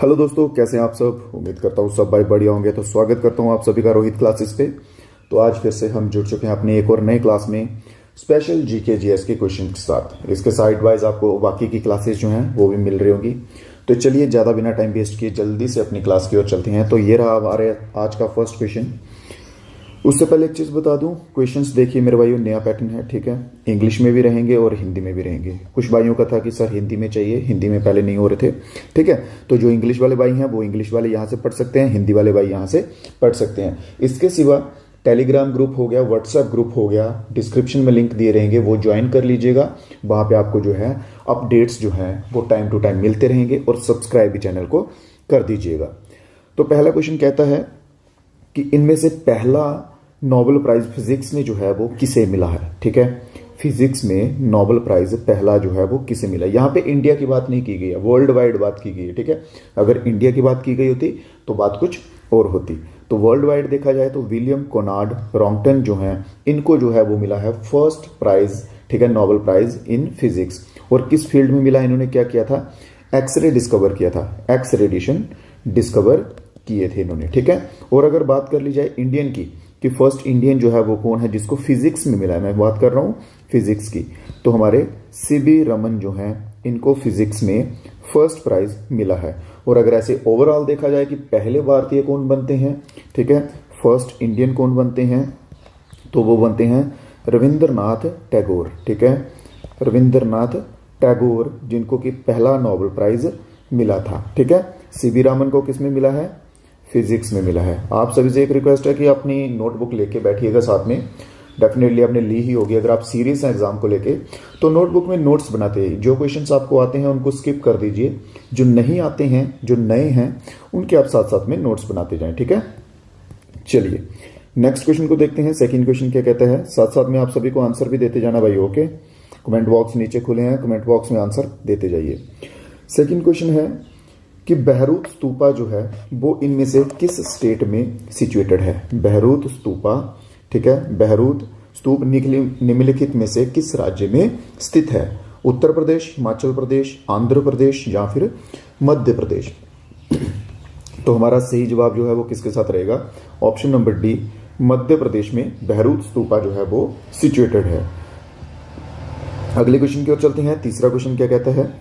Hello दोस्तों, कैसे हैं आप सब। उम्मीद करता हूँ सब भाई बढ़िया होंगे। तो स्वागत करता हूँ आप सभी का रोहित क्लासेस पे। तो आज फिर से हम जुड़ चुके हैं अपनी एक और नए क्लास में स्पेशल जीके जीएस के क्वेश्चन के साथ। इसके साइड वाइज आपको बाकी की क्लासेस जो हैं वो भी मिल रही होंगी। तो चलिए ज़्यादा बिना टाइम वेस्ट किए जल्दी से अपनी क्लास की ओर चलते हैं। तो ये रहा हमारे आज का फर्स्ट क्वेश्चन। उससे पहले एक चीज़ बता दूं, क्वेश्चंस देखिए मेरे भाइयों, नया पैटर्न है, ठीक है। इंग्लिश में भी रहेंगे और हिंदी में भी रहेंगे। कुछ भाइयों का था कि सर हिंदी में चाहिए, हिंदी में पहले नहीं हो रहे थे, ठीक है। तो जो इंग्लिश वाले भाई हैं वो इंग्लिश वाले यहाँ से पढ़ सकते हैं, हिंदी वाले भाई यहाँ से पढ़ सकते हैं। इसके सिवा टेलीग्राम ग्रुप हो गया, व्हाट्सएप ग्रुप हो गया, डिस्क्रिप्शन में लिंक दिए रहेंगे, वो ज्वाइन कर लीजिएगा। वहाँ पे आपको जो है अपडेट्स जो हैं वो टाइम टू टाइम मिलते रहेंगे और सब्सक्राइब भी चैनल को कर दीजिएगा। तो पहला क्वेश्चन कहता है कि इनमें से पहला नोबेल प्राइज फिजिक्स में जो है वो किसे मिला है, ठीक है। फिजिक्स में नोबेल प्राइज पहला जो है वो किसे मिला। यहाँ पे इंडिया की बात नहीं की गई है, वर्ल्ड वाइड बात की गई है, ठीक है। अगर इंडिया की बात की गई होती तो बात कुछ और होती। तो वर्ल्ड वाइड देखा जाए तो विलियम कोनार्ड रॉन्गटन जो हैं इनको जो है वो मिला है फर्स्ट प्राइज, ठीक है, नोबेल प्राइज इन फिजिक्स। और किस फील्ड में मिला, इन्होंने क्या किया था, एक्सरे डिस्कवर किया था, एक्स रेडिएशन डिस्कवर किए थे इन्होंने, ठीक है। और अगर बात कर ली जाए इंडियन की कि फर्स्ट इंडियन जो है वो कौन है जिसको फिजिक्स में मिला है, मैं बात कर रहा हूँ फिजिक्स की, तो हमारे सीबी रमन जो हैं इनको फिजिक्स में फर्स्ट प्राइज मिला है। और अगर ऐसे ओवरऑल देखा जाए कि पहले भारतीय कौन बनते हैं, ठीक है, फर्स्ट इंडियन कौन बनते हैं, तो वो बनते हैं रविंद्रनाथ टैगोर, ठीक है, रविंद्रनाथ टैगोर, जिनको कि पहला नोबेल प्राइज मिला था, ठीक है। सीबी रामन को किस में मिला है, फिजिक्स में मिला है। आप सभी से एक रिक्वेस्ट है कि अपनी नोटबुक लेके बैठिएगा साथ में, डेफिनेटली आपने ली ही होगी। अगर आप सीरियस हैं एग्जाम को लेके तो नोटबुक में नोट्स बनाते हैं, जो क्वेश्चंस आपको आते हैं उनको स्किप कर दीजिए, जो नहीं आते हैं, जो नए हैं उनके आप साथ साथ में नोट्स बनाते जाएं, ठीक है। चलिए नेक्स्ट क्वेश्चन को देखते हैं। सेकेंड क्वेश्चन क्या कहता है, साथ साथ में आप सभी को आंसर भी देते जाना भाई, ओके। कमेंट बॉक्स नीचे खुले हैं, कमेंट बॉक्स में आंसर देते जाइए। सेकेंड क्वेश्चन है कि बहरूद स्तूपा जो है वो इनमें से किस स्टेट में सिचुएटेड है। बहरूद स्तूपा, ठीक है, बहरूद स्तूप निम्नलिखित में से किस राज्य में स्थित है। उत्तर प्रदेश, हिमाचल प्रदेश, आंध्र प्रदेश या फिर मध्य प्रदेश। तो हमारा सही जवाब जो है वो किसके साथ रहेगा, option number D, Madhya Pradesh में बहरूद स्तूपा जो है वो सिचुएटेड है। अगले क्वेश्चन की ओर चलते हैं। तीसरा क्वेश्चन क्या कहता है,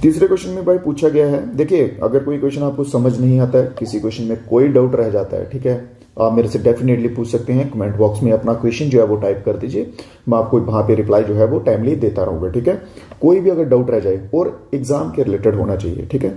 तीसरे क्वेश्चन में भाई पूछा गया है, देखिए अगर कोई क्वेश्चन आपको समझ नहीं आता है, किसी क्वेश्चन में कोई डाउट रह जाता है, ठीक है, आप मेरे से डेफिनेटली पूछ सकते हैं। कमेंट बॉक्स में अपना क्वेश्चन जो है वो टाइप कर दीजिए, मैं आपको वहां पे रिप्लाई जो है वो टाइमली देता रहूंगा, ठीक है। कोई भी अगर डाउट रह जाए और एग्जाम के रिलेटेड होना चाहिए, ठीक है।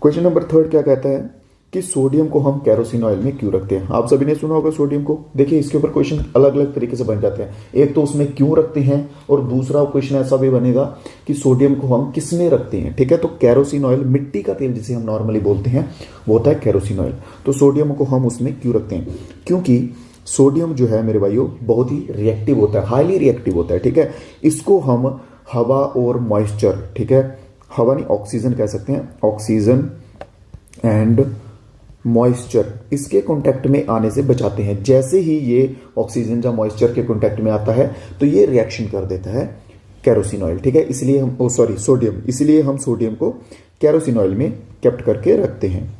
क्वेश्चन नंबर थर्ड क्या कहता है कि सोडियम को हम केरोसिन ऑयल में क्यों रखते हैं। आप सभी ने सुना होगा सोडियम को, देखिए इसके ऊपर क्वेश्चन अलग अलग तरीके से बन जाते हैं। एक तो उसमें क्यों रखते हैं और दूसरा क्वेश्चन ऐसा भी बनेगा कि सोडियम को हम किस में रखते हैं, ठीक है। तो केरोसिन ऑयल, मिट्टी का तेल जिसे हम नॉर्मली बोलते हैं, वो होता है केरोसिन ऑयल। तो सोडियम को हम उसमें क्यों रखते हैं, क्योंकि सोडियम जो है मेरे भाइयों बहुत ही रिएक्टिव होता है, हाईली रिएक्टिव होता है, ठीक है। इसको हम हवा और मॉइस्चर, ठीक है, हवा नहीं ऑक्सीजन कह सकते हैं, ऑक्सीजन एंड मॉइस्चर, इसके कांटेक्ट में आने से बचाते हैं। जैसे ही ये ऑक्सीजन या मॉइस्चर के कांटेक्ट में आता है तो ये रिएक्शन कर देता है केरोसिन ऑयल, ठीक है। इसलिए हम सोडियम, इसलिए हम सोडियम को केरोसिन ऑयल में केप्ट करके रखते हैं।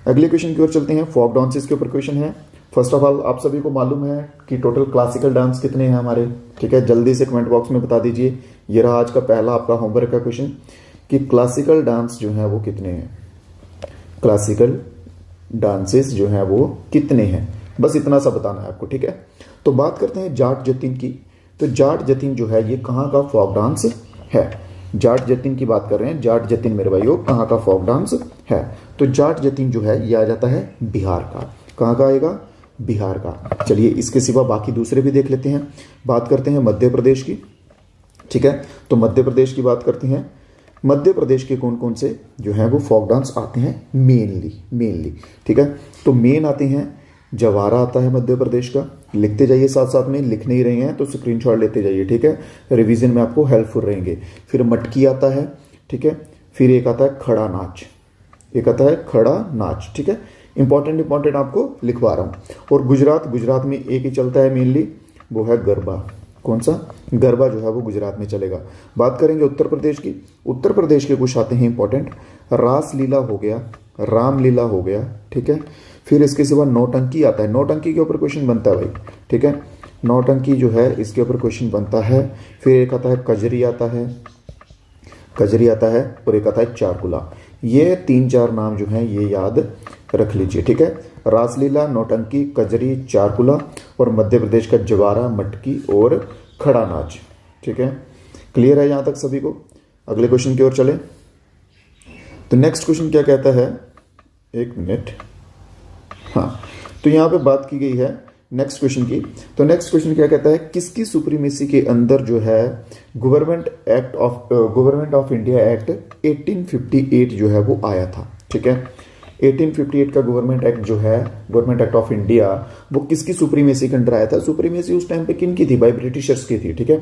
अगले क्वेश्चन की ओर चलते हैं। फोक डांसेस के ऊपर क्वेश्चन है। फर्स्ट ऑफ ऑल आप सभी को मालूम है कि टोटल क्लासिकल डांस कितने हैं हमारे, ठीक है, जल्दी से कमेंट बॉक्स में बता दीजिए। ये रहा आज का पहला आपका होमवर्क का क्वेश्चन कि क्लासिकल डांस जो है वो कितने हैं, क्लासिकल डांसेस जो हैं वो कितने हैं, बस इतना सा बताना है आपको, ठीक है। तो बात करते हैं जाट जतिन की। तो जाट जतिन जो है ये कहाँ का फोक डांस है, जाट जतिन की बात कर रहे हैं। जाट जतिन मेरे भाइयों कहाँ का फोक डांस है, तो जाट जतिन जो है ये आ जाता है बिहार का। कहाँ का आएगा, बिहार का। चलिए इसके सिवा बाकी दूसरे भी देख लेते हैं। बात करते हैं मध्य प्रदेश की, ठीक है। तो मध्य प्रदेश की बात करते हैं। मध्य प्रदेश के कौन कौन से जो हैं वो फोक डांस आते हैं मेनली, ठीक है। तो मेन आते हैं, जवारा आता है मध्य प्रदेश का, लिखते जाइए साथ साथ में, लिख नहीं रहे हैं तो स्क्रीनशॉट लेते जाइए, ठीक है, रिवीजन में आपको हेल्पफुल रहेंगे। फिर मटकी आता है, ठीक है। फिर एक आता है खड़ा नाच, एक आता है खड़ा नाच, ठीक है। इंपॉर्टेंट आपको लिखवा रहा हूँ। और गुजरात में एक ही चलता है मेनली, वो है गरबा। कौन सा, गरबा जो है वो गुजरात में चलेगा। बात करेंगे उत्तर प्रदेश की। उत्तर प्रदेश के कुछ आते हैं इंपॉर्टेंट, रासलीला हो गया, रामलीला हो गया, ठीक है। फिर इसके सिवा नौटंकी आता है, नौटंकी के ऊपर क्वेश्चन बनता है भाई, ठीक है। नौटंकी जो है इसके ऊपर क्वेश्चन बनता है। फिर एक आता है कजरी आता है, कजरी आता है, और एक आता है चारकुला। ये 3-4 नाम जो हैं ये याद रख लीजिए, ठीक है। रासलीला, नौटंकी, कजरी, चारकुला और मध्य प्रदेश का जवारा, मटकी और खड़ा नाच, ठीक है। क्लियर है यहाँ तक सभी को? अगले क्वेश्चन की ओर चले। तो नेक्स्ट क्वेश्चन क्या कहता है, एक मिनट, हाँ, तो यहाँ पे बात की गई है नेक्स्ट क्वेश्चन की। तो नेक्स्ट क्वेश्चन क्या कहता है, किसकी सुप्रीमेसी के अंदर जो है गवर्नमेंट ऑफ इंडिया एक्ट 1858 जो है वो आया था, ठीक है। 1858 का गवर्नमेंट एक्ट जो है, गवर्नमेंट एक्ट ऑफ इंडिया, वो किसकी सुप्रीमेसी के अंदर आया था? सुप्रीमेसी उस टाइम पे किन की थी भाई? ब्रिटिशर्स की थी, ठीक है।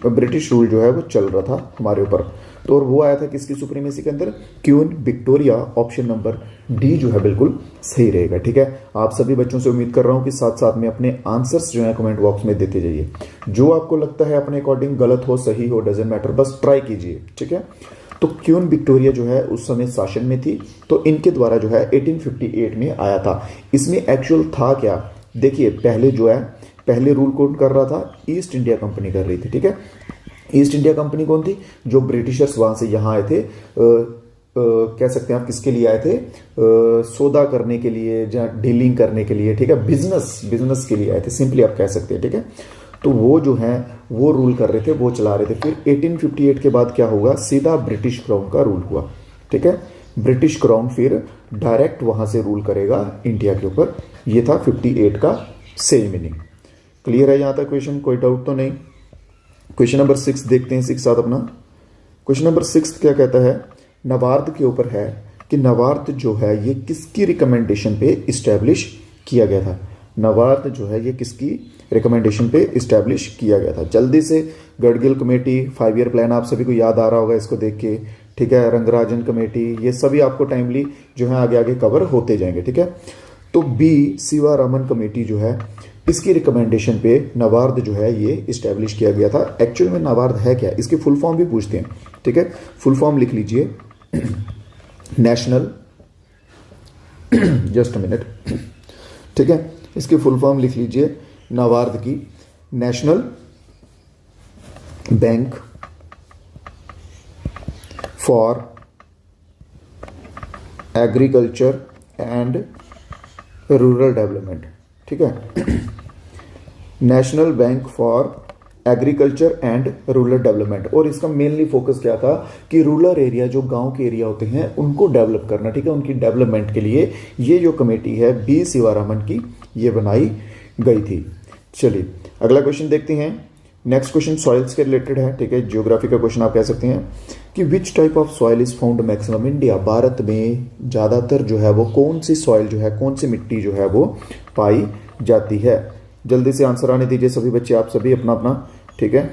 ब्रिटिश रूल जो है वो चल रहा था हमारे ऊपर, तो और वो आया था किसकी सुप्रीमेसी के अंदर? Queen Victoria. Option number D जो है बिल्कुल सही रहेगा, ठीक है। आप सभी बच्चों से उम्मीद कर रहा हूं कि साथ साथ में अपने आंसर्स जो है कमेंट बॉक्स में देते जाइए। जो आपको लगता है अपने अकॉर्डिंग गलत हो, सही हो, डजेंट मैटर, बस ट्राई कीजिए, ठीक है। तो क्वीन विक्टोरिया जो है उस समय शासन में थी, तो इनके द्वारा जो है 1858 में आया था। इसमें एक्चुअल था क्या, देखिए, पहले जो है, पहले रूल कौन कर रहा था? ईस्ट इंडिया कंपनी कर रही थी, ठीक है। ईस्ट इंडिया कंपनी कौन थी? जो ब्रिटिशर्स वहां से यहाँ आए थे, कह सकते हैं आप किसके लिए आए थे? सौदा करने के लिए, जहाँ डीलिंग करने के लिए, ठीक है, बिजनेस के लिए आए थे, सिंपली आप कह सकते हैं, ठीक है। तो वो जो है वो रूल कर रहे थे, वो चला रहे थे। फिर 1858 के बाद क्या होगा? सीधा ब्रिटिश क्राउन का रूल हुआ, ठीक है। ब्रिटिश क्राउन फिर डायरेक्ट वहां से रूल करेगा इंडिया के ऊपर। ये था 58 का सही मीनिंग। क्लियर है यहां तक क्वेश्चन? कोई डाउट तो नहीं? क्वेश्चन नंबर 6 देखते हैं, 6 अपना। क्वेश्चन नंबर 6 क्या कहता है? नवार्ड के ऊपर है कि नवार्ड जो है ये किसकी रिकमेंडेशन पे इस्टेब्लिश किया गया था? नवार्ड जो है ये किसकी रिकमेंडेशन पे इस्टेब्लिश किया गया था? जल्दी से, गडगिल कमेटी, 5 ईयर प्लान आप सभी को याद आ रहा होगा इसको देख के, ठीक है। रंगराजन कमेटी, ये सभी आपको टाइमली जो है आगे आगे कवर होते जाएंगे, ठीक है। तो बी शिवारामन कमेटी जो है, इसकी रिकमेंडेशन पे नवार्ड जो है ये इस्टेब्लिश किया गया था। एक्चुअल में नवार्ड है क्या, इसकी फुल फॉर्म भी पूछते हैं, ठीक है। फुल फॉर्म लिख लीजिए, नेशनल, जस्ट अ मिनट, ठीक है। इसकी फुल फॉर्म लिख लीजिए नवार्ड की, national bank for agriculture and rural development, ठीक है। National bank for agriculture and rural development. और इसका मेनली फोकस क्या था कि रूरल एरिया, जो गांव के एरिया होते हैं, उनको डेवलप करना, ठीक है, उनकी डेवलपमेंट के लिए ये जो कमेटी है बी शिवारामन की, ये बनाई गई थी। चलिए अगला क्वेश्चन देखते हैं। नेक्स्ट क्वेश्चन सॉइल्स के रिलेटेड है, ठीक है, ज्योग्राफी का क्वेश्चन आप कह सकते हैं कि which type of soil is found maximum India. Bharat में ज्यादातर जो है वो कौन सी सॉइल जो है, कौन सी मिट्टी जो है वो पाई जाती है? जल्दी से आंसर आने दीजिए सभी बच्चे, आप सभी अपना अपना, ठीक है।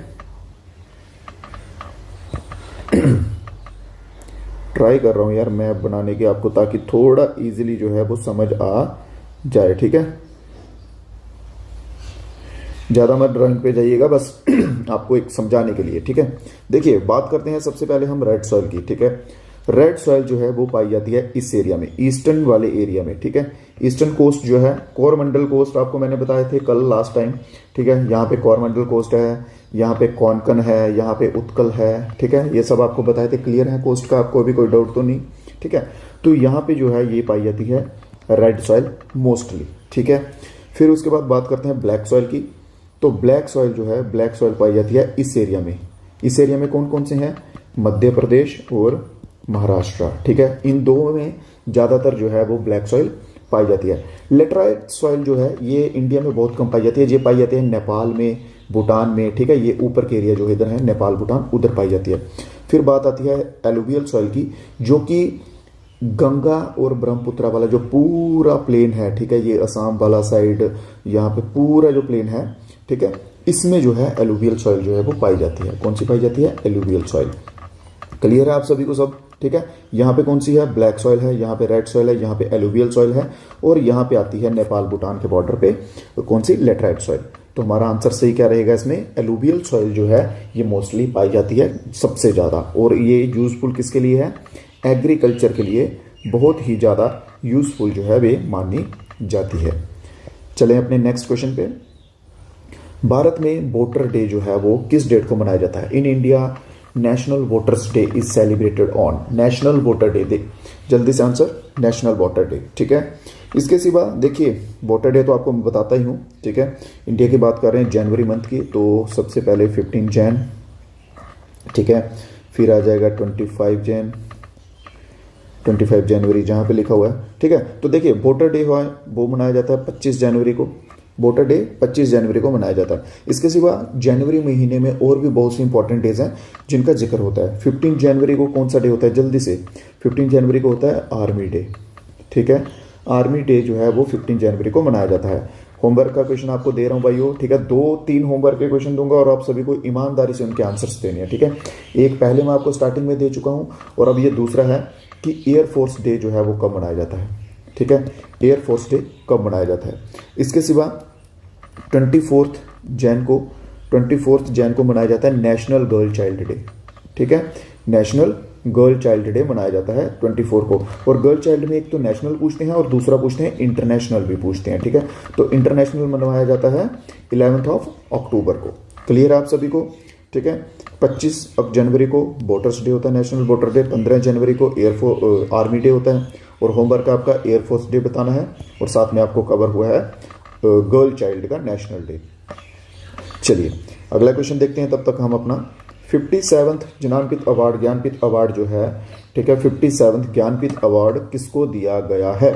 ट्राई कर रहा हूं यार मैप बनाने की आपको, ताकि थोड़ा इजीली जो है वो समझ आ जाए, ठीक है। ज्यादा मत ड्राइंग पे जाइएगा, बस आपको एक समझाने के लिए, ठीक है। देखिए बात करते हैं सबसे पहले हम रेड सॉइल की, ठीक है। रेड सॉइल जो है वो पाई जाती है इस एरिया में, ईस्टर्न वाले एरिया में, ठीक है। ईस्टर्न कोस्ट जो है, कोरमंडल कोस्ट आपको मैंने बताए थे कल लास्ट टाइम, ठीक है। यहाँ पे कोरमंडल कोस्ट है, यहाँ पे कोंकण है, यहाँ पे उत्कल है, ठीक है। ये सब आपको बताए थे, क्लियर है कोस्ट का? आपको अभी कोई डाउट तो नहीं, ठीक है। तो यहाँ पे जो है ये पाई जाती है रेड सॉइल मोस्टली, ठीक है। फिर उसके बाद बात करते हैं ब्लैक सॉइल की। तो ब्लैक सॉइल जो है, ब्लैक सॉइल पाई जाती है इस एरिया में। इस एरिया में कौन कौन से हैं? मध्य प्रदेश और महाराष्ट्र, ठीक है। इन दो में ज्यादातर जो है वो ब्लैक सॉइल पाई जाती है। लेटराइट सॉइल जो है ये इंडिया में बहुत कम पाई जाती है। ये पाई जाती है नेपाल में, भूटान में, ठीक है। ये ऊपर के एरिया जो इधर है नेपाल भूटान, उधर पाई जाती है। फिर बात आती है एलुवियल सॉइल की, जो कि गंगा और ब्रह्मपुत्र वाला जो पूरा प्लेन है, ठीक है, ये असम वाला साइड, यहाँ पे पूरा जो प्लेन है, ठीक है, इसमें जो है एलुवियल सॉइल जो है वो पाई जाती है। कौन सी पाई जाती है? Alluvial soil. क्लियर है आप सभी को सब? ठीक है। यहाँ पे कौन सी है? ब्लैक सॉइल है, यहाँ पे रेड सॉइल है, यहाँ पे एलुवियल सॉइल है, और यहाँ पे आती है नेपाल भूटान के बॉर्डर पे कौन सी? Laterite soil. तो हमारा आंसर सही क्या रहेगा इसमें? एलुवियल सॉइल जो है ये मोस्टली पाई जाती है सबसे ज्यादा। और ये यूजफुल किसके लिए है? एग्रीकल्चर के लिए बहुत ही ज़्यादा यूज़फुल जो है वे मानी जाती है। चलें अपने नेक्स्ट क्वेश्चन पे। भारत में वोटर डे जो है वो किस डेट को मनाया जाता है? In India national voters day is celebrated on. National voter day they, जल्दी से आंसर, नेशनल वोटर डे, ठीक है। इसके सिवा देखिए वोटर डे तो आपको मैं बताता ही हूँ, ठीक है। इंडिया की बात कर रहे हैं जनवरी मंथ की, तो सबसे पहले 15 जैन, ठीक है, फिर आ जाएगा 25 जनवरी जहाँ पे लिखा हुआ है, ठीक है। तो देखिए वोटर डे हुआ है वो मनाया जाता है 25 जनवरी को, वोटर डे 25 जनवरी को मनाया जाता है। इसके सिवा जनवरी महीने में और भी बहुत सी इंपॉर्टेंट डेज हैं जिनका जिक्र होता है। 15 जनवरी को कौन सा डे होता है? जल्दी से, 15 जनवरी को होता है आर्मी डे, ठीक है। आर्मी डे जो है वो 15 जनवरी को मनाया जाता है। होमवर्क का क्वेश्चन आपको दे रहा हूँ भाइयों, ठीक है। 2-3 होमवर्क के क्वेश्चन दूंगा और आप सभी को ईमानदारी से उनके आंसर्स देने हैं, ठीक है। एक पहले मैं आपको स्टार्टिंग में दे चुका हूँ और अब ये दूसरा है कि एयरफोर्स डे जो है वो कब मनाया जाता है, ठीक है। एयरफोर्स डे कब मनाया जाता है? इसके सिवा 24 जैन को मनाया जाता है नेशनल गर्ल चाइल्ड डे, ठीक है। नेशनल गर्ल चाइल्ड डे मनाया जाता है 24 को। और गर्ल चाइल्ड में एक तो नेशनल पूछते हैं और दूसरा पूछते हैं इंटरनेशनल भी पूछते हैं, ठीक है। तो इंटरनेशनल मनाया जाता है 11 अक्टूबर को। क्लियर है आप सभी को, ठीक है। 25 जनवरी को वोटर्स डे होता है, नेशनल वोटर डे। 15 जनवरी को आर्मी डे होता है और होमवर्क आपका एयरफोर्स डे बताना है और साथ में आपको कवर हुआ है गर्ल चाइल्ड का नेशनल डे। चलिए अगला क्वेश्चन देखते हैं, तब तक हम अपना 57th Jnanpith award, Jnanpith award जो है, ठीक है, 57th ज्ञानपीठ अवार्ड किसको दिया गया है?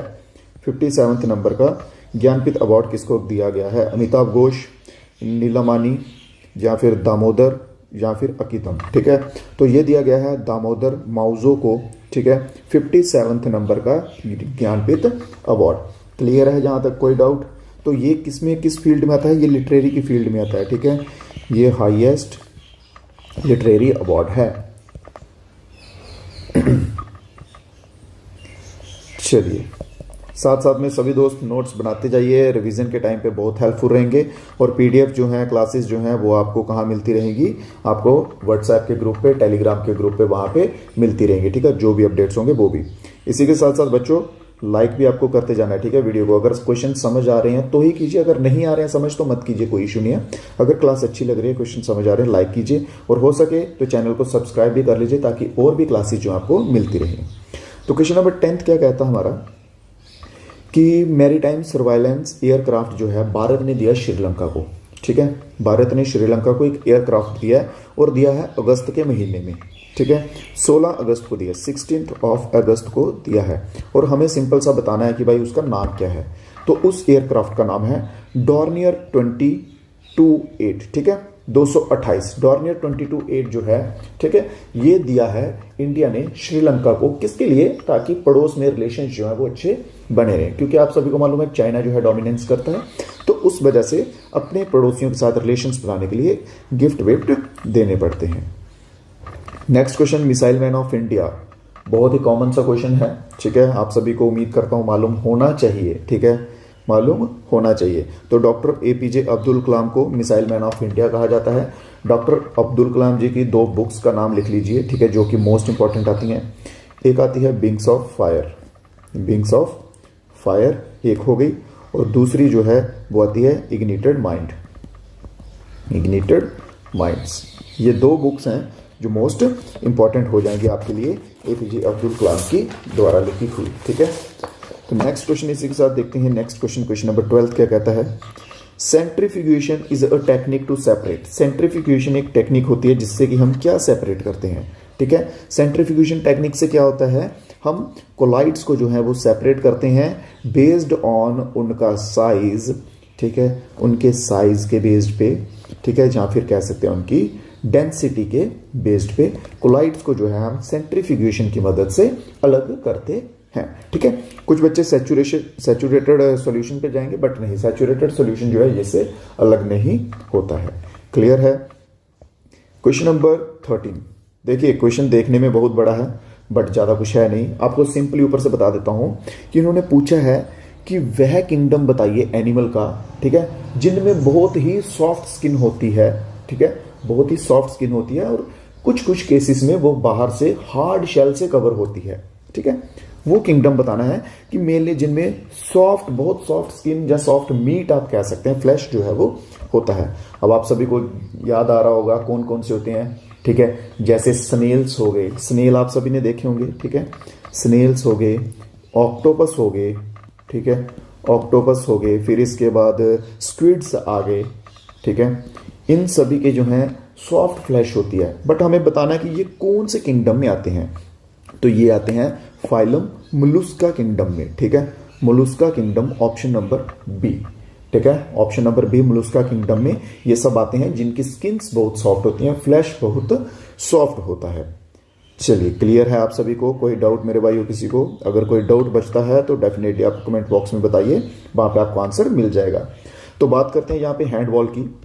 57 नंबर का ज्ञानपीठ अवार्ड किसको दिया गया है? अमिताभ घोष, नीलमानी, या फिर दामोदर, या फिर अकीतम, ठीक है। तो ये दिया गया है दामोदर माउजो को, ठीक है, 57 नंबर का ज्ञानपीठ अवार्ड। क्लियर है जहाँ तक कोई डाउट? तो ये किस फील्ड में आता है? ये लिटरेरी की फील्ड में आता है, ठीक है। ये हाईएस्ट लिटरेरी अवार्ड है। चलिए साथ साथ में सभी दोस्त नोट्स बनाते जाइए, रिवीजन के टाइम पे बहुत हेल्पफुल रहेंगे। और पीडीएफ जो है क्लासेस जो हैं वो आपको कहाँ मिलती रहेंगी? आपको व्हाट्सएप के ग्रुप पे, टेलीग्राम के ग्रुप पे, वहाँ पे मिलती रहेंगी, ठीक है। जो भी अपडेट्स होंगे वो भी। इसी के साथ साथ बच्चों लाइक भी आपको करते जाना है, ठीक है, वीडियो को। अगर क्वेश्चन समझ आ रहे हैं तो ही कीजिए, अगर नहीं आ रहे हैं समझ तो मत कीजिए, कोई इशू नहीं है। अगर क्लास अच्छी लग रही है, क्वेश्चन समझ आ रहे हैं, लाइक कीजिए और हो सके तो चैनल को सब्सक्राइब भी कर लीजिए ताकि और भी क्लासेज जो आपको मिलती रहें। तो क्वेश्चन नंबर 10 क्या कहता है हमारा कि मैरीटाइम सर्वाइलेंस एयरक्राफ्ट जो है भारत ने दिया श्रीलंका को, ठीक है। भारत ने श्रीलंका को एक एयरक्राफ्ट दिया है और दिया है अगस्त के महीने में, ठीक है। 16 अगस्त को दिया, 16 अगस्त को दिया है। और हमें सिंपल सा बताना है कि भाई उसका नाम क्या है। तो उस एयरक्राफ्ट का नाम है डॉर्नियर 228, ठीक है, 228 डॉर्नियर 228 जो है, ठीक है। ये दिया है इंडिया ने श्रीलंका को, किसके लिए? ताकि पड़ोस में रिलेशन जो है वो अच्छे बने रहें, क्योंकि आप सभी को मालूम है चाइना जो है डोमिनेंस करता है, तो उस वजह से अपने पड़ोसियों के साथ रिलेशंस बनाने के लिए गिफ्ट विफ्ट देने पड़ते हैं। Next question, missile man of India, बहुत ही कॉमन सा क्वेश्चन है, ठीक है। आप सभी को उम्मीद करता हूं मालूम होना चाहिए, ठीक है, मालूम होना चाहिए। तो डॉक्टर एपीजे अब्दुल कलाम को मिसाइल मैन ऑफ इंडिया कहा जाता है। डॉक्टर अब्दुल कलाम जी की 2 बुक्स का नाम लिख लीजिए, ठीक है, जो कि मोस्ट इंपॉर्टेंट आती हैं। एक आती है wings of fire, wings of fire एक हो गई, और दूसरी जो है वो आती है इग्निटेड माइंड, इग्निटेड माइंड्स। ये 2 बुक्स हैं जो मोस्ट इंपॉर्टेंट हो जाएंगे आपके लिए एपीजे अब्दुल कलाम की द्वारा लिखी हुई, ठीक है। तो नेक्स्ट क्वेश्चन इसी के साथ देखते हैं। नेक्स्ट क्वेश्चन, क्वेश्चन नंबर 12 क्या कहता है? Centrifugation is a technique to separate. Centrifugation एक टेक्निक होती है जिससे कि हम क्या सेपरेट करते हैं, ठीक है। सेंट्रीफ्यूगेशन टेक्निक से क्या होता है? हम कोलाइड्स को जो है वो सेपरेट करते हैं बेस्ड ऑन उनका साइज, ठीक है, उनके साइज के बेस्ड पे, ठीक है, या फिर कह सकते हैं उनकी डेंसिटी के बेस्ड पे कोलाइड्स को जो है हम सेंट्रीफ्यूगेशन की मदद से अलग करते हैं, ठीक है। कुछ बच्चे सैचुरेटेड सॉल्यूशन पे जाएंगे, बट नहीं, सैचुरेटेड सॉल्यूशन जो है इससे अलग नहीं होता है। क्लियर है? क्वेश्चन नंबर 13 देखिए, क्वेश्चन देखने में बहुत बड़ा है बट ज्यादा कुछ है नहीं। आपको सिंपली ऊपर से बता देता हूं कि इन्होंने पूछा है कि वह किंगडम बताइए एनिमल का, ठीक है, जिनमें बहुत ही सॉफ्ट स्किन होती है, ठीक है, बहुत ही सॉफ्ट स्किन होती है और कुछ कुछ केसेस में वो बाहर से हार्ड शेल से कवर होती है, ठीक है। वो किंगडम बताना है कि मेनली जिनमें सॉफ्ट, बहुत सॉफ्ट स्किन या सॉफ्ट मीट आप कह सकते हैं, फ्लैश जो है वो होता है। अब आप सभी को याद आ रहा होगा कौन कौन से होते हैं, ठीक है। जैसे स्नेल्स हो गए, स्नेल आप सभी ने देखे होंगे, ठीक है। स्नेल्स हो गए, ऑक्टोपस हो गए, ठीक है, ऑक्टोपस हो गए, फिर इसके बाद स्क्विड्स आ गए, ठीक है। इन सभी के जो हैं सॉफ्ट फ्लैश होती है, बट हमें बताना है कि ये कौन से किंगडम में आते हैं। तो ये आते हैं फाइलम मोलुस्का किंगडम में, ठीक है। Mollusca kingdom, option number B, ठीक है। Option number B, Mollusca kingdom में ये सब आते हैं जिनकी स्किन्स बहुत सॉफ्ट होती हैं, फ्लैश बहुत सॉफ्ट होता है। चलिए, क्लियर है आप सभी को? कोई डाउट मेरे भाइयों किसी को? अगर कोई डाउट बचता है तो डेफिनेटली आप कमेंट बॉक्स में बताइए, वहां पे आपको आंसर मिल जाएगा। तो बात करते हैं यहाँ पे हैंडबॉल की।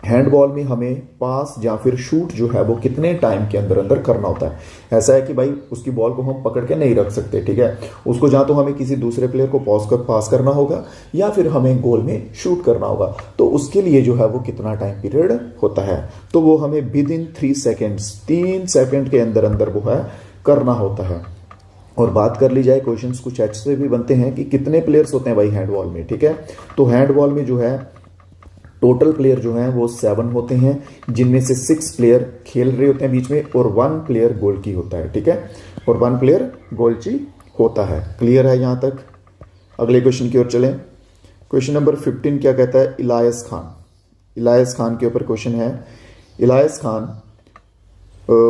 हैंडबॉल में हमें पास या फिर शूट जो है वो कितने टाइम के अंदर अंदर करना होता है। ऐसा है कि भाई उसकी बॉल को हम पकड़ के नहीं रख सकते, ठीक है। उसको या तो हमें किसी दूसरे प्लेयर को पास करना होगा या फिर हमें गोल में शूट करना होगा। तो उसके लिए जो है वो कितना टाइम पीरियड होता है, तो वो हमें विद इन 3 सेकेंड्स, 3 सेकेंड के अंदर अंदर वो है करना होता है। और बात कर ली जाए, क्वेश्चंस कुछ ऐसे भी बनते हैं कि कितने प्लेयर्स होते हैं भाई हैंडबॉल में, ठीक है। तो हैंडबॉल में जो है टोटल प्लेयर जो हैं वो 7 होते हैं, जिनमें से 6 प्लेयर खेल रहे होते हैं बीच में और 1 प्लेयर गोल की होता है, ठीक है। और 1 प्लेयर गोलची होता है। क्लियर है यहां तक? अगले क्वेश्चन की ओर चलें। क्वेश्चन नंबर 15 क्या कहता है? इलायस खान। इलायस खान के ऊपर क्वेश्चन है। इलायस Khan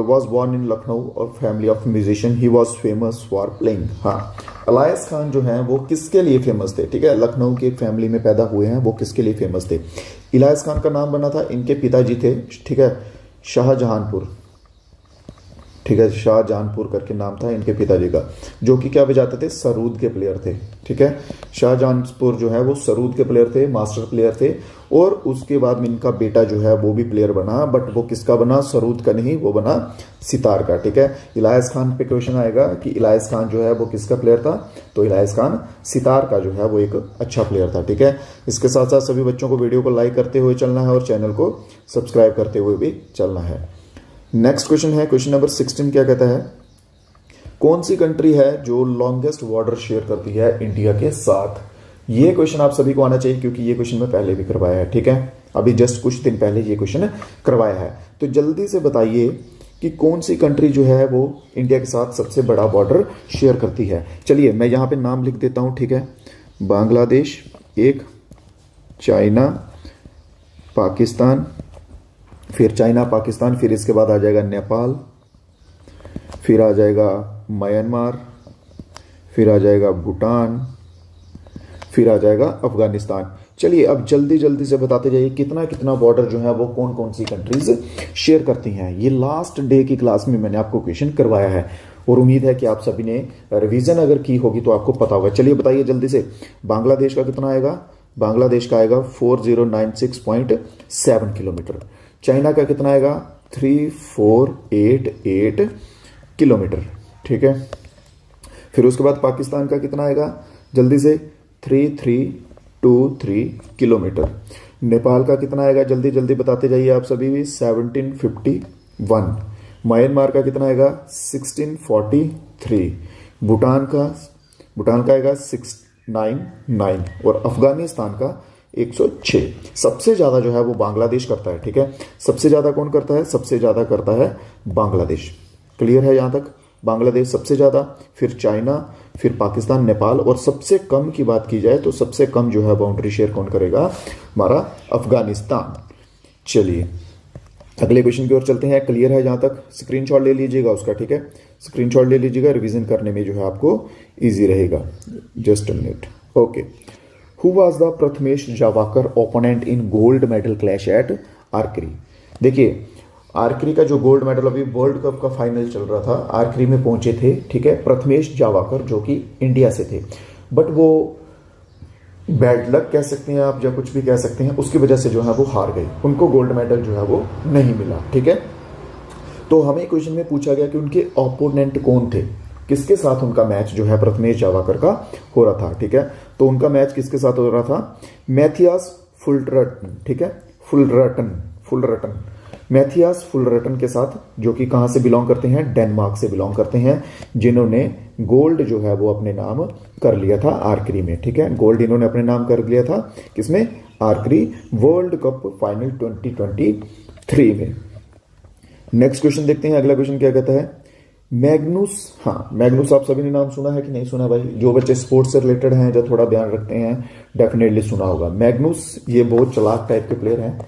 was born in Lucknow और family of musician, he was famous for playing. हाँ, इलायस खान जो है वो किसके लिए फेमस थे, ठीक है। लखनऊ की एक फैमिली में पैदा हुए हैं, वो किसके लिए फेमस थे? इलायस खान का नाम बना था, इनके पिताजी थे, ठीक है, शाहजहानपुर, ठीक है, शाहजहानपुर करके नाम था इनके पिताजी का, जो कि क्या बजाते थे? सरूद के प्लेयर थे, ठीक है। शाहजहानपुर जो है वो सरूद के प्लेयर थे, मास्टर प्लेयर थे। और उसके बाद में इनका बेटा जो है वो भी प्लेयर बना, बट वो किसका बना? सरूद का नहीं, वो बना सितार का, ठीक है। इलायस खान पे क्वेश्चन आएगा कि इलायस खान जो है वो किसका प्लेयर था, तो इलायस खान सितार का जो है वो एक अच्छा प्लेयर था, ठीक है। इसके साथ साथ सभी बच्चों को वीडियो को लाइक करते हुए चलना है और चैनल को सब्सक्राइब करते हुए भी चलना है। नेक्स्ट क्वेश्चन है, क्वेश्चन नंबर 16 क्या कहता है? कौन सी कंट्री है जो लॉन्गेस्ट बॉर्डर शेयर करती है इंडिया के साथ? ये क्वेश्चन आप सभी को आना चाहिए क्योंकि ये क्वेश्चन मैं पहले भी करवाया है, ठीक है। अभी जस्ट कुछ दिन पहले ये क्वेश्चन करवाया है। तो जल्दी से बताइए कि कौन सी कंट्री जो है वो इंडिया के साथ सबसे बड़ा बॉर्डर शेयर करती है। चलिए मैं यहाँ पे नाम लिख देता हूँ, ठीक है। बांग्लादेश एक, चाइना, पाकिस्तान, फिर चाइना पाकिस्तान, फिर इसके बाद आ जाएगा नेपाल, फिर आ जाएगा म्यांमार, फिर आ जाएगा भूटान, फिर आ जाएगा अफगानिस्तान। चलिए अब जल्दी जल्दी से बताते जाइए कितना कितना बॉर्डर जो है वो कौन कौन सी कंट्रीज शेयर करती हैं। ये लास्ट डे की क्लास में मैंने आपको क्वेश्चन करवाया है और उम्मीद है कि आप सभी ने रिवीजन अगर की होगी तो आपको पता होगा। चलिए बताइए जल्दी से, बांग्लादेश का कितना आएगा? बांग्लादेश का आएगा 4096.7 किलोमीटर। चाइना का कितना आएगा? 3488 किलोमीटर, ठीक है। फिर उसके बाद पाकिस्तान का कितना आएगा? जल्दी से 3323 किलोमीटर। नेपाल का कितना आएगा? जल्दी जल्दी बताते जाइए आप सभी भी, 1751। म्यांमार का कितना आएगा? 1643। भूटान का आएगा 699 और अफगानिस्तान का 106। सबसे ज्यादा जो है वो बांग्लादेश करता है, ठीक है। सबसे ज्यादा कौन करता है? सबसे ज्यादा करता है बांग्लादेश। क्लियर है यहां तक? बांग्लादेश सबसे ज्यादा, फिर चाइना, फिर पाकिस्तान, नेपाल, और सबसे कम की बात की जाए तो सबसे कम जो है बाउंड्री शेयर कौन करेगा? हमारा अफगानिस्तान। चलिए अगले क्वेश्चन की ओर चलते हैं। क्लियर है यहां तक? स्क्रीनशॉट ले लीजिएगा उसका, ठीक है। स्क्रीनशॉट ले लीजिएगा, रिवीजन करने में जो है आपको इजी रहेगा। Just a minute. Okay, who was the Prathamesh Jawkar opponent in gold medal clash at archery? देखिए आर्करी का जो गोल्ड मेडल, अभी वर्ल्ड कप का फाइनल चल रहा था, आर्करी में पहुंचे थे, ठीक है, प्रथमेश जावाकर जो कि इंडिया से थे, बट वो बैड लक कह सकते हैं आप या कुछ भी कह सकते हैं, उसकी वजह से जो है वो हार गए, उनको गोल्ड मेडल जो है वो नहीं मिला, ठीक है। तो हमें क्वेश्चन में पूछा गया कि उनके ओपोनेंट कौन थे, किसके साथ उनका मैच जो है प्रथमेश जावाकर का हो रहा था, ठीक है। तो उनका मैच किसके साथ हो रहा था? मैथियास फुलरटन, ठीक है, फुलरटन मैथियास फुलरटन के साथ, जो कि कहाँ से बिलोंग करते हैं, डेनमार्क से बिलोंग करते हैं, जिन्होंने गोल्ड जो है वो अपने नाम कर लिया था आर्करी में। ठीक है, गोल्ड इन्होंने अपने नाम कर लिया था किसमें, आर्करी वर्ल्ड कप फाइनल 2023 में। नेक्स्ट क्वेश्चन देखते हैं, अगला क्वेश्चन क्या कहता है, मैग्नुस, हाँ मैग्नुस आप सभी ने नाम सुना है कि नहीं सुना भाई, जो बच्चे स्पोर्ट्स से रिलेटेड हैं, जो थोड़ा ध्यान रखते हैं, डेफिनेटली सुना होगा। मैग्नुस ये बहुत चालाक टाइप के प्लेयर हैं,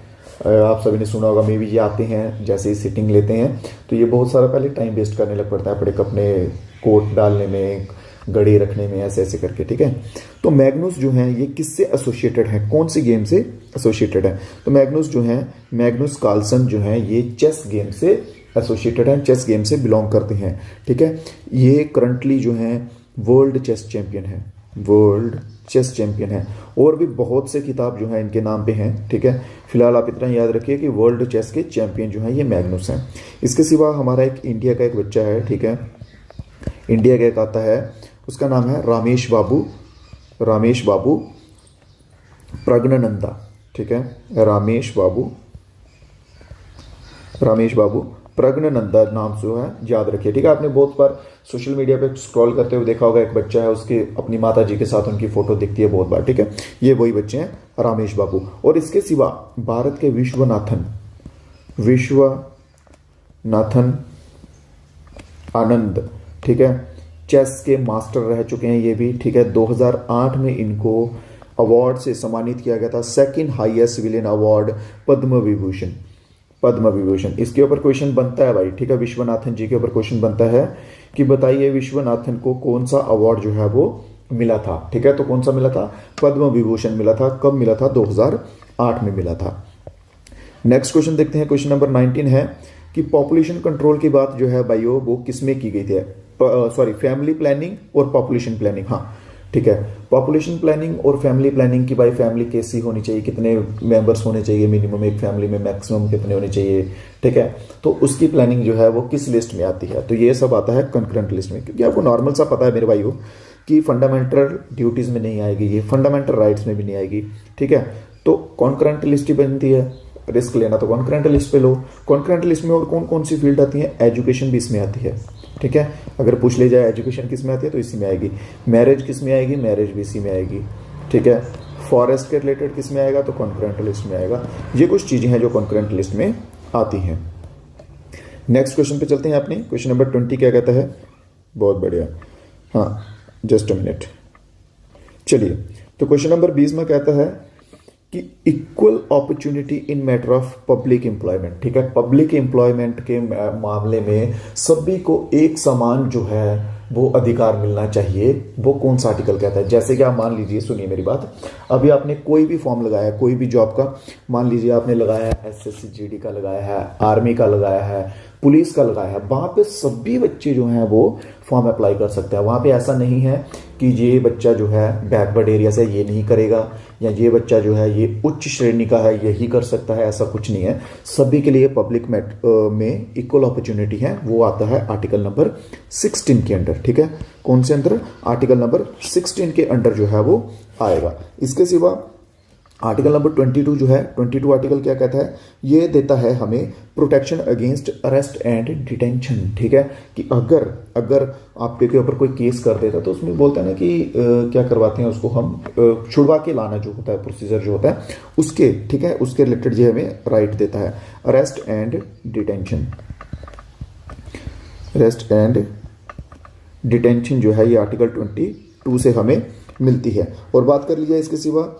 आप सभी ने सुना होगा, मे भी ये आते हैं जैसे ही सिटिंग लेते हैं तो ये बहुत सारा पहले टाइम वेस्ट करने लग पड़ता है अपने कोट डालने में, घड़ी रखने में, ऐसे ऐसे करके। ठीक है, तो मैग्नुस जो है ये किससे एसोसिएटेड है, कौन सी गेम से एसोसिएटेड है, तो मैग्नुस जो है, मैग्नुस कार्लसन जो है ये चेस गेम से एसोसिएटेड है, चेस गेम से बिलोंग करते हैं। ठीक है, ये करंटली जो है वर्ल्ड चेस चैंपियन है, वर्ल्ड चेस चैंपियन है, और भी बहुत से खिताब जो है इनके नाम पे हैं। ठीक है, फिलहाल आप इतना याद रखिए कि वर्ल्ड चेस के चैंपियन जो है ये मैग्नुस हैं। इसके सिवा हमारा एक इंडिया का एक बच्चा है, ठीक है, इंडिया का एक आता है, उसका नाम है रामेश बाबू, रामेश बाबू प्रज्ञानंदा। ठीक है, रामेश बाबू प्रज्ञानंदा नाम जो है याद रखिए। ठीक है, आपने बहुत बार सोशल मीडिया पे स्क्रॉल करते हुए देखा होगा, एक बच्चा है उसकी अपनी माता जी के साथ उनकी फोटो दिखती है बहुत बार। ठीक है, ये वही बच्चे हैं रामेश बाबू। और इसके सिवा भारत के विश्वनाथन आनंद, ठीक है, चेस के मास्टर रह चुके हैं ये भी। ठीक है, 2008 में इनको अवार्ड से सम्मानित किया गया था, second highest civilian award Padma Vibhushan. इसके ऊपर क्वेश्चन बनता है भाई। ठीक है, विश्वनाथन जी के ऊपर क्वेश्चन बनता है कि बताइए विश्वनाथन को कौन सा अवार्ड जो है वो मिला था। ठीक है, तो कौन सा मिला था, पद्म विभूषण मिला था। कब मिला था, 2008 में मिला था। नेक्स्ट क्वेश्चन देखते हैं, क्वेश्चन नंबर 19 है कि पॉपुलेशन कंट्रोल की बात जो है भाइयों वो किसमें की गई थी, फैमिली प्लानिंग और पॉपुलेशन प्लानिंग। हाँ ठीक है, पॉपुलेशन प्लानिंग और फैमिली प्लानिंग की भाई फैमिली कैसी होनी चाहिए, कितने मेंबर्स होने चाहिए मिनिमम एक फैमिली में, मैक्सिमम कितने होने चाहिए। ठीक है, तो उसकी प्लानिंग जो है वो किस लिस्ट में आती है, तो ये सब आता है कंकरेंट लिस्ट में, क्योंकि आपको नॉर्मल सा पता है मेरे भाइयों कि फंडामेंटल ड्यूटीज में नहीं आएगी, ये फंडामेंटल राइट्स में भी नहीं आएगी। ठीक है, तो कॉन्करेंट लिस्ट ही बनती है, रिस्क लेना तो कॉन्करेंट लिस्ट पे लो। कॉन्करेंट लिस्ट में और कौन कौन सी फील्ड आती है, एजुकेशन भी इसमें आती है। ठीक है, अगर पूछ ले जाए एजुकेशन किस में आती है तो इसी में आएगी, मैरिज किस में आएगी, मैरिज भी इसी में आएगी। ठीक है, फॉरेस्ट के रिलेटेड किस में आएगा, तो कॉन्करेंट लिस्ट में आएगा। ये कुछ चीजें हैं जो कॉन्करेंट लिस्ट में आती हैं। नेक्स्ट क्वेश्चन पे चलते हैं अपने, क्वेश्चन नंबर 20 क्या कहता है, बहुत बढ़िया, हाँ जस्ट अ मिनट, चलिए। तो क्वेश्चन नंबर 20 में कहता है कि equal opportunity in matter of public employment. ठीक है, पब्लिक एम्प्लॉयमेंट के मामले में सभी को एक समान जो है वो अधिकार मिलना चाहिए, वो कौन सा आर्टिकल कहता है। जैसे कि आप मान लीजिए, सुनिए मेरी बात, अभी आपने कोई भी फॉर्म लगाया है, कोई भी जॉब का, मान लीजिए आपने लगाया है एसएससी जीडी का लगाया है, आर्मी का लगाया है, पुलिस का लगाया है, वहां पे सभी बच्चे जो हैं वो फॉर्म अप्लाई कर सकते हैं। वहां पे ऐसा नहीं है कि ये बच्चा जो है बैकवर्ड एरिया से ये नहीं करेगा, या ये बच्चा जो है ये उच्च श्रेणी का है यही कर सकता है, ऐसा कुछ नहीं है। सभी के लिए पब्लिक में इक्वल अपॉर्चुनिटी है, वो आता है आर्टिकल नंबर 16 के अंडर। ठीक है, कौन से अंदर, आर्टिकल नंबर 16 के अंडर जो है वो आएगा। इसके सिवा आर्टिकल नंबर 22 जो है, 22 आर्टिकल क्या कहता है, ये देता है हमें protection against arrest and detention. ठीक है, कि अगर आपके के ऊपर कोई केस कर देता तो उसमें बोलता है ना कि क्या करवाते हैं उसको हम, छुड़वा के लाना जो होता है, प्रोसीजर जो होता है उसके, ठीक है, उसके रिलेटेड जो हमें राइट देता है, arrest and detention. Arrest and detention जो है ये आर्टिकल 22 से हमें मिलती है। और बात कर लीजिए इसके सिवा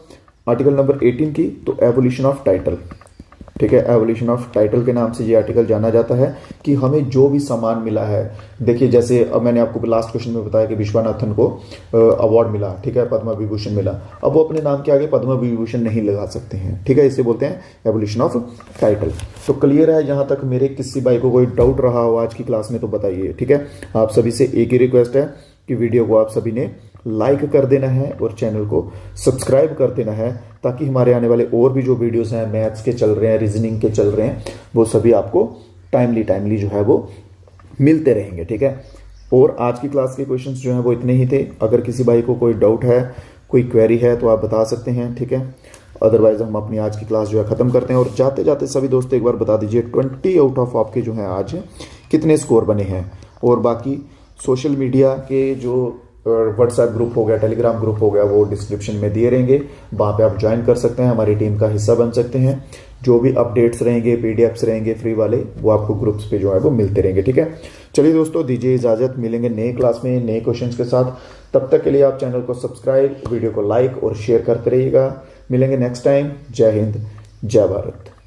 आर्टिकल नंबर 18 की, तो एवोल्यूशन ऑफ टाइटल। ठीक है, एवोल्यूशन ऑफ टाइटल के नाम से ये आर्टिकल जाना जाता है कि हमें जो भी सामान मिला है, देखिए जैसे अब मैंने आपको लास्ट क्वेश्चन में बताया कि विश्वनाथन को अवार्ड मिला, ठीक है, पद्म विभूषण मिला, अब वो अपने नाम के आगे पद्म विभूषण नहीं लगा सकते हैं। ठीक है, इसे बोलते हैं एवोल्यूशन ऑफ टाइटल। तो क्लियर है, यहाँ तक मेरे किसी भाई को कोई डाउट रहा हो आज की क्लास में तो बताइए। ठीक है, आप सभी से एक ही रिक्वेस्ट है कि वीडियो को आप सभी ने लाइक कर देना है और चैनल को सब्सक्राइब कर देना है, ताकि हमारे आने वाले और भी जो वीडियोस हैं, मैथ्स के चल रहे हैं, रीजनिंग के चल रहे हैं, वो सभी आपको टाइमली जो है वो मिलते रहेंगे। ठीक है, और आज की क्लास के क्वेश्चंस जो हैं वो इतने ही थे। अगर किसी भाई को कोई डाउट है, कोई क्वेरी है तो आप बता सकते हैं। ठीक है, अदरवाइज हम अपनी आज की क्लास जो है ख़त्म करते हैं। और जाते जाते सभी दोस्तों एक बार बता दीजिए 20 आउट ऑफ आपके जो हैं आज कितने स्कोर बने हैं। और बाकी सोशल मीडिया के जो व्हाट्सएप ग्रुप हो गया, टेलीग्राम ग्रुप हो गया, वो डिस्क्रिप्शन में दिए रहेंगे, वहाँ पे आप ज्वाइन कर सकते हैं, हमारी टीम का हिस्सा बन सकते हैं। जो भी अपडेट्स रहेंगे, पीडीएफ्स रहेंगे फ्री वाले, वो आपको ग्रुप्स पे जो है वो मिलते रहेंगे। ठीक है, चलिए दोस्तों दीजिए इजाज़त, मिलेंगे नए क्लास में नए क्वेश्चंस के साथ। तब तक के लिए आप चैनल को सब्सक्राइब, वीडियो को लाइक और शेयर करते रहिएगा। मिलेंगे नेक्स्ट टाइम। जय हिंद, जय भारत।